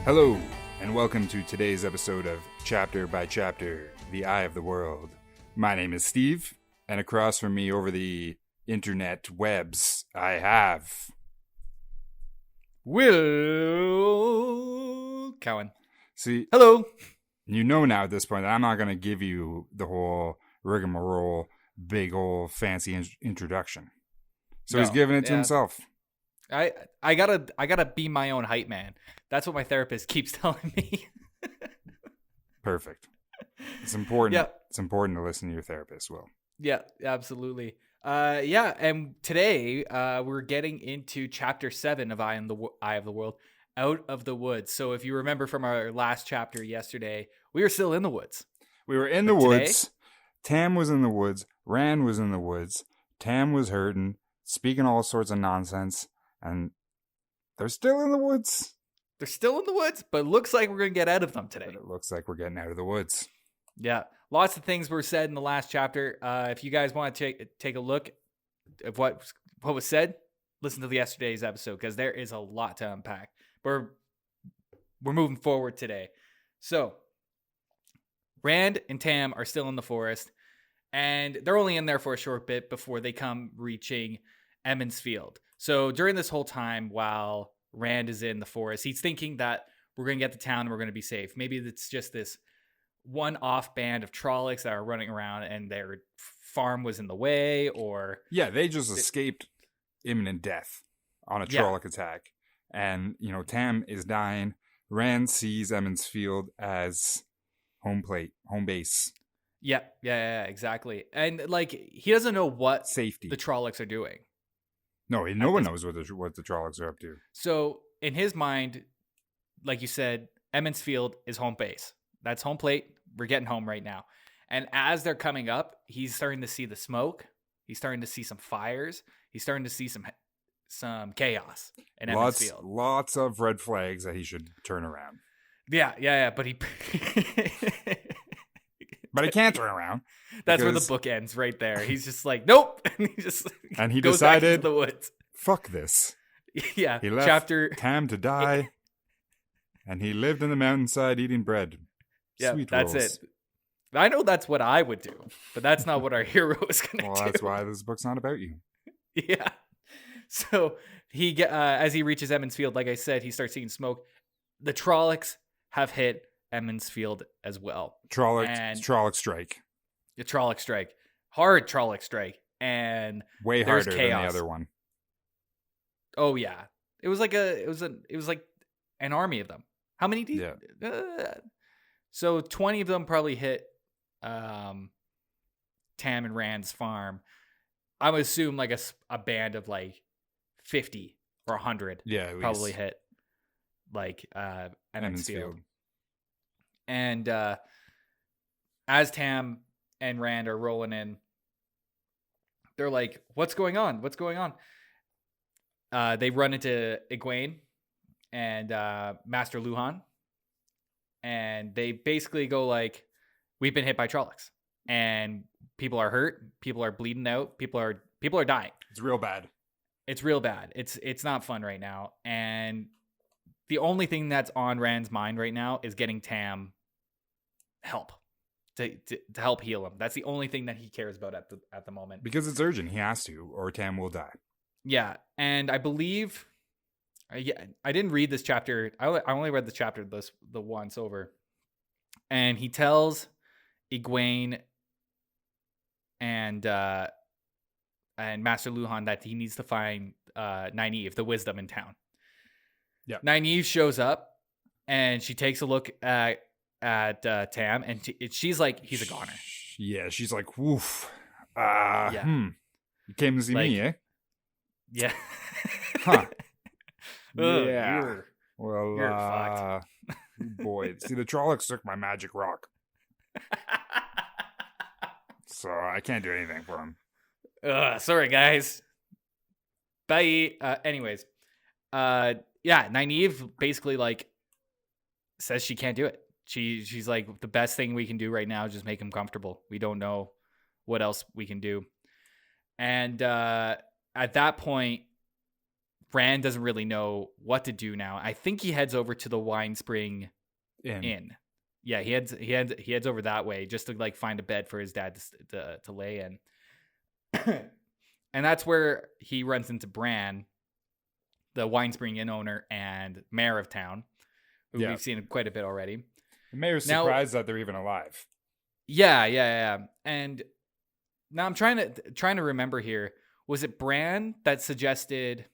Hello, and welcome to today's episode of Chapter by Chapter, The Eye of the World. My name is Steve, and across from me over the internet webs, I have... Will Cowan. See, Hello. you know now at this point that I'm not going to give you the whole rigmarole, big old fancy introduction. So he's giving it to himself. I gotta be my own hype man. That's what my therapist keeps telling me. Perfect. It's important. Yeah. It's important to listen to your therapist, Will. Yeah, absolutely. And today we're getting into chapter 7 of Eye of the World, Out of the Woods. So if you remember from our last chapter yesterday, we were still in the woods. We were in the woods. Tam was in the woods. Rand was in the woods. Tam was hurting, speaking all sorts of nonsense, and they're still in the woods. They're still in the woods, but it looks like we're going to get out of them today. But it looks like we're getting out of the woods. Yeah. Lots of things were said in the last chapter. If you guys want to take a look at what was said, listen to yesterday's episode because there is a lot to unpack. We're moving forward today. So, Rand and Tam are still in the forest, and they're only in there for a short bit before they come reaching Emmons Field. So, during this whole time, while Rand is in the forest, he's thinking that we're going to get to town and we're going to be safe. Maybe it's just this one-off band of Trollics that are running around and their farm was in the way, or... Yeah, they just escaped imminent death on a Trollic attack. And, Tam is dying. Rand sees Emmons Field as home base. Yeah, exactly. And, he doesn't know what Safety. The Trollics are doing. No, no one knows what the Trollics are up to. So, in his mind, like you said, Emmons Field is home base. That's home plate. We're getting home right now. And as they're coming up, he's starting to see the smoke. He's starting to see some fires. He's starting to see some chaos in Emmons Field. Lots of red flags that he should turn around. Yeah. But he... But he can't turn around. That's where the book ends right there. He's just like, nope. And he goes decided, back into the woods. Fuck this. Yeah. He left Tam to die. And he lived in the mountainside eating bread. Yeah, Sweet that's rolls. it. I know that's what I would do, but that's not what our hero is going to do. Well, that's why this book's not about you. Yeah. So he as he reaches Emmons Field, like I said, he starts seeing smoke. The Trollics have hit Emmons Field as well. Trollic strike. The Trollic strike. Hard Trollic strike. And way harder than the other one. Oh yeah. It was like an army of them. How many did So 20 of them probably hit Tam and Rand's farm. I would assume like a band of like 50 or 100 probably hit Emmons Field. And as Tam and Rand are rolling in, they're like, what's going on? They run into Egwene and Master Luhan. And they basically go like, we've been hit by Trollics. And people are hurt. People are bleeding out. People are dying. It's real bad. It's not fun right now. And the only thing that's on Rand's mind right now is getting Tam help to help heal him. That's the only thing that he cares about at the moment. Because it's urgent. He has to, or Tam will die. Yeah. And I believe... I didn't read this chapter. I only read the chapter the once over. And he tells Egwene and Master Luhan that he needs to find Nynaeve, the wisdom in town. Yeah. Nynaeve shows up and she takes a look at Tam and she's like, he's a goner. Yeah, she's like, woof. You came to see me, eh? Yeah. Huh. Yeah. You're fucked. Boy, see, the Trollics took my magic rock. So I can't do anything for him. Sorry, guys. Bye. Anyways. Nynaeve basically says she can't do it. She's like, the best thing we can do right now is just make him comfortable. We don't know what else we can do. And at that point, Rand doesn't really know what to do now. I think he heads over to the Wine Spring Inn. Yeah, he heads over that way just to like find a bed for his dad to lay in. And that's where he runs into Bran, the Wine Spring Inn owner and mayor of town, who we've seen quite a bit already. The mayor's surprised that they're even alive. Yeah. And now I'm trying to remember here. Was it Bran that suggested?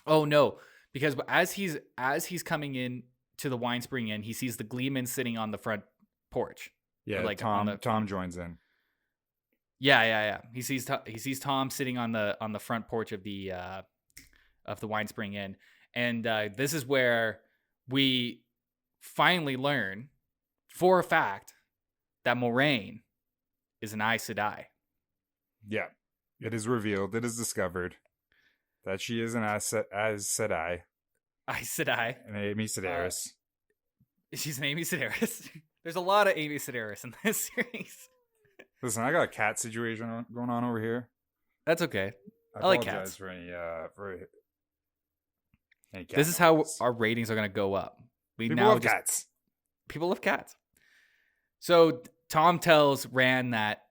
Oh no, because as he's coming in to the Wine Spring Inn, he sees the Gleeman sitting on the front porch. Yeah, like Tom joins in. Yeah. He sees Tom sitting on the front porch of the Wine Spring Inn, and this is where we finally learn for a fact that Moraine is an Aes Sedai. Yeah, it is revealed. It is discovered that she is an Aes Sedai. Aes Sedai. And Amy Sedaris. She's an Amy Sedaris. There's a lot of Amy Sedaris in this series. Listen, I got a cat situation going on over here. That's okay. I like cats. For any cat this is how our ratings are going to go up. People love cats. People love cats. So Tom tells Rand that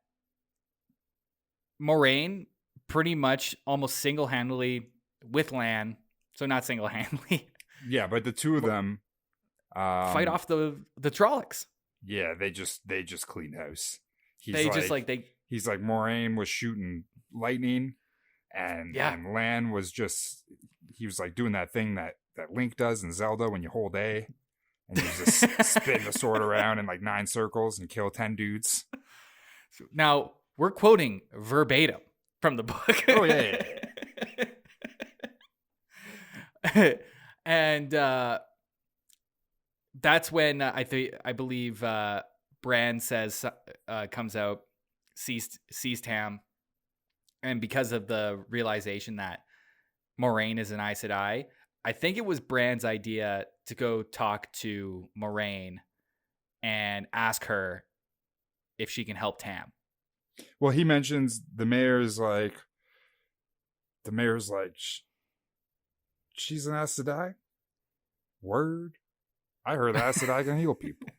Moraine pretty much almost single-handedly with Lan, so not single-handedly. Yeah, but the two of them fight off the Trollics. Yeah, they just cleaned house. He's like Moraine was shooting lightning, and Lan was he was like doing that thing that Link does in Zelda when you hold A, and you just spin the sword around in like 9 circles and kill 10 dudes. Now we're quoting verbatim from the book. Oh yeah. And that's when I believe Bran comes out, sees Tam, and because of the realization that Moraine is an Aes Sedai, I think it was Bran's idea to go talk to Moraine and ask her if she can help Tam. Well, he mentions the mayor's like, she's an Aes Sedai? Word? I heard the Aes Sedai can heal people.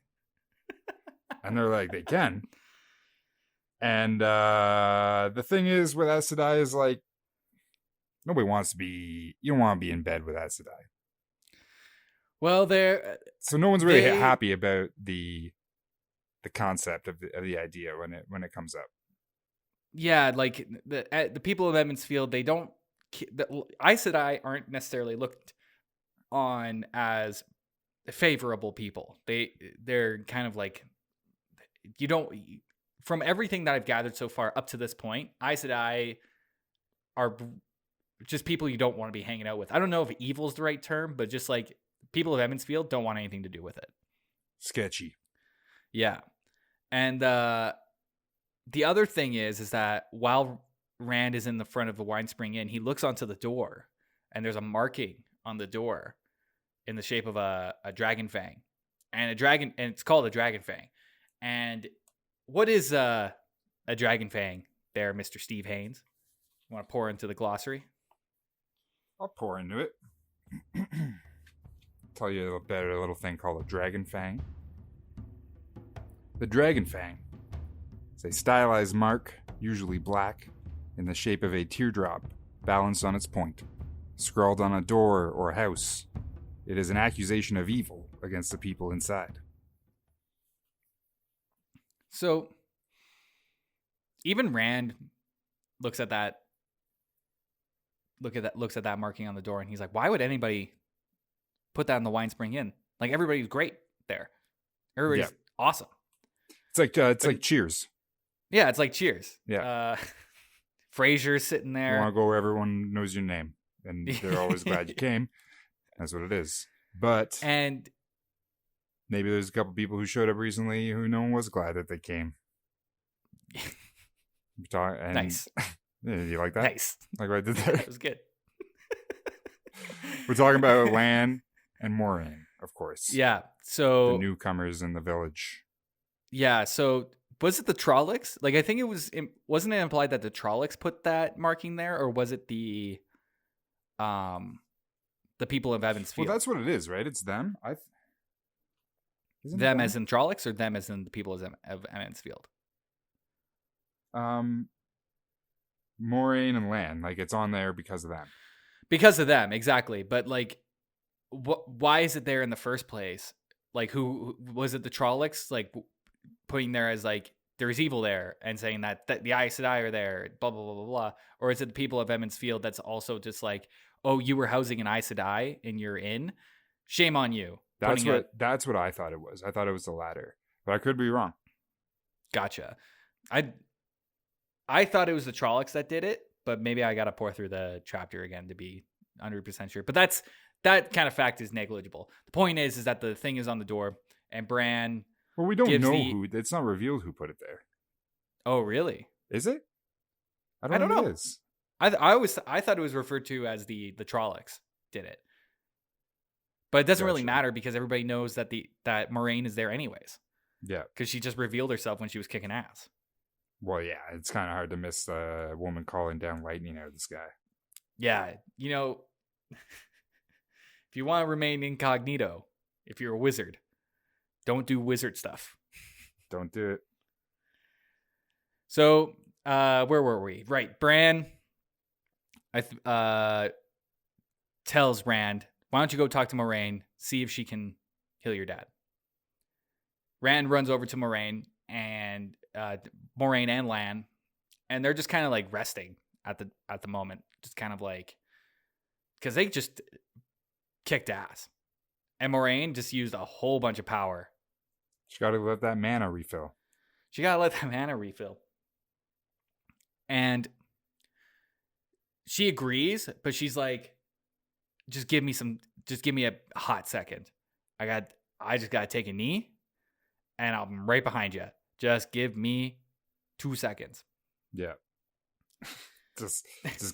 And they're like, they can. And the thing is with Aes Sedai is like, you don't want to be in bed with Aes Sedai. Well, so no one's really happy about the concept of the idea when it comes up. Yeah, like the people of Edmondsfield, the Aes Sedai aren't necessarily looked on as favorable people. They're kind of like, from everything that I've gathered so far up to this point, Aes Sedai are just people you don't want to be hanging out with. I don't know if evil's the right term, but just like people of Edmondsfield don't want anything to do with it. Sketchy. Yeah. And the other thing is that while Rand is in the front of the Wine Spring Inn, he looks onto the door, and there's a marking on the door in the shape of a Dragonfang, and it's called a Dragonfang. And what is a Dragonfang there, Mr. Steve Haynes? You want to pour into the glossary? I'll pour into it. Tell you a little thing called a Dragonfang. The Dragonfang is a stylized mark, usually black, in the shape of a teardrop balanced on its point, scrawled on a door or house. It is an accusation of evil against the people inside. So, even Rand looks at that marking on the door, and he's like, why would anybody put that in the Wine Spring Inn? Like, everybody's great there. Everybody's awesome. It's like Cheers. Yeah, it's like Cheers. Yeah. Frasier's sitting there. You want to go where everyone knows your name, and they're always glad you came. That's what it is. But maybe there's a couple people who showed up recently who no one was glad that they came. Nice. Yeah, you like that? Nice. Like what I did there? That was good. We're talking about Lan and Moraine, of course. Yeah. So the newcomers in the village. Yeah. So was it the Trollics? Like, I think wasn't it implied that the Trollics put that marking there, or was it the the people of Evansfield. Well, that's what it is, right? It's them. Them as in Trollics, or them as in the people of Evansfield? Moraine and Lan, like it's on there because of them. Because of them, exactly. But like, why is it there in the first place? Like, who was it? The Trollics, like putting there as like there's evil there and saying that the Aes Sedai are there, blah blah blah blah blah, or is it the people of Evansfield that's also just like, oh, you were housing an Aes Sedai in your inn? Shame on you. That's what I thought it was. I thought it was the latter, but I could be wrong. Gotcha. I thought it was the Trollics that did it, but maybe I got to pour through the chapter again to be 100% sure. But that kind of fact is negligible. The point is that the thing is on the door, and Bran. Well, we don't know who. It's not revealed who put it there. Oh, really? Is it? I don't know. It is. I thought it was referred to as the Trollics did it, but it doesn't really matter because everybody knows that that Moraine is there anyways. Yeah, because she just revealed herself when she was kicking ass. Well, yeah, it's kind of hard to miss a woman calling down lightning out of the sky. Yeah, if you want to remain incognito, if you're a wizard, don't do wizard stuff. Don't do it. So, where were we? Right, Bran tells Rand, why don't you go talk to Moraine, see if she can heal your dad. Rand runs over to Moraine and Lan, and they're just kind of like resting at the moment, just kind of like, because they just kicked ass, and Moraine just used a whole bunch of power. She got to let that mana refill. And she agrees, but she's like, just give me a hot second. I just got to take a knee, and I'm right behind you. Just give me 2 seconds. Yeah. just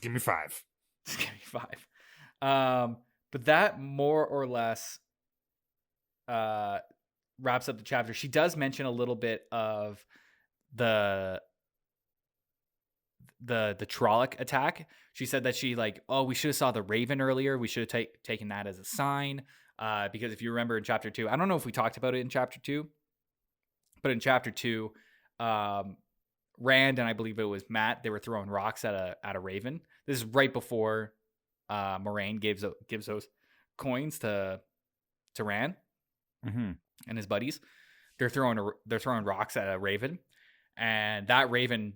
give me 5. Just give me 5. But that more or less wraps up the chapter. She does mention a little bit of the Trollic attack. She said that she we should have saw the Raven earlier. We should have taken that as a sign. Because if you remember in chapter 2, I don't know if we talked about it in chapter 2, but in chapter 2, Rand and I believe it was Matt, they were throwing rocks at a Raven. This is right before Moraine gives those coins to Rand and his buddies. They're throwing rocks at a Raven, and that Raven,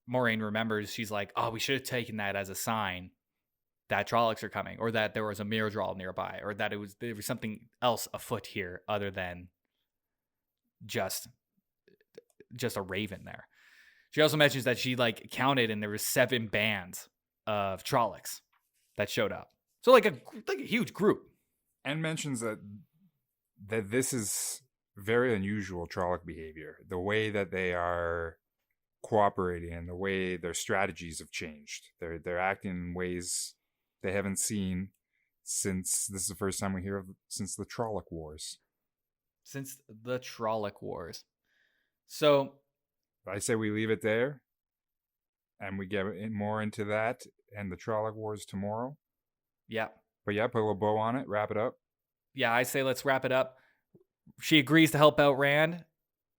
Moraine remembers. She's like, "Oh, we should have taken that as a sign that Trollics are coming, or that there was a Mirrodral nearby, or that there was something else afoot here other than just a Raven there." She also mentions that she counted, and there was 7 bands of Trollics that showed up. So like a huge group. And mentions that this is very unusual Trollic behavior. The way that they are cooperating and the way their strategies have changed. They're acting in ways they haven't seen since this is the first time we hear of since the Trollic Wars. So I say we leave it there and we get more into that and the Trollic Wars tomorrow. Yeah. But yeah, put a little bow on it, wrap it up. Yeah, I say let's wrap it up. She agrees to help out Rand.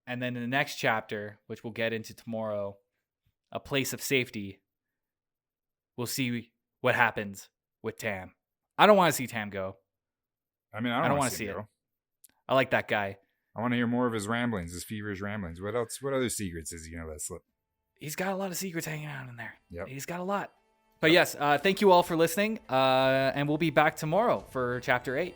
And then in the next chapter, which we'll get into tomorrow, A Place of Safety, we'll see what happens with Tam. I don't want to see Tam go. I mean, I don't want to see it. I like that guy. I want to hear more of his ramblings, his feverish ramblings. What else? What other secrets is he going to let slip? He's got a lot of secrets hanging out in there. Yep. He's got a lot. But yes, thank you all for listening. And we'll be back tomorrow for chapter 8.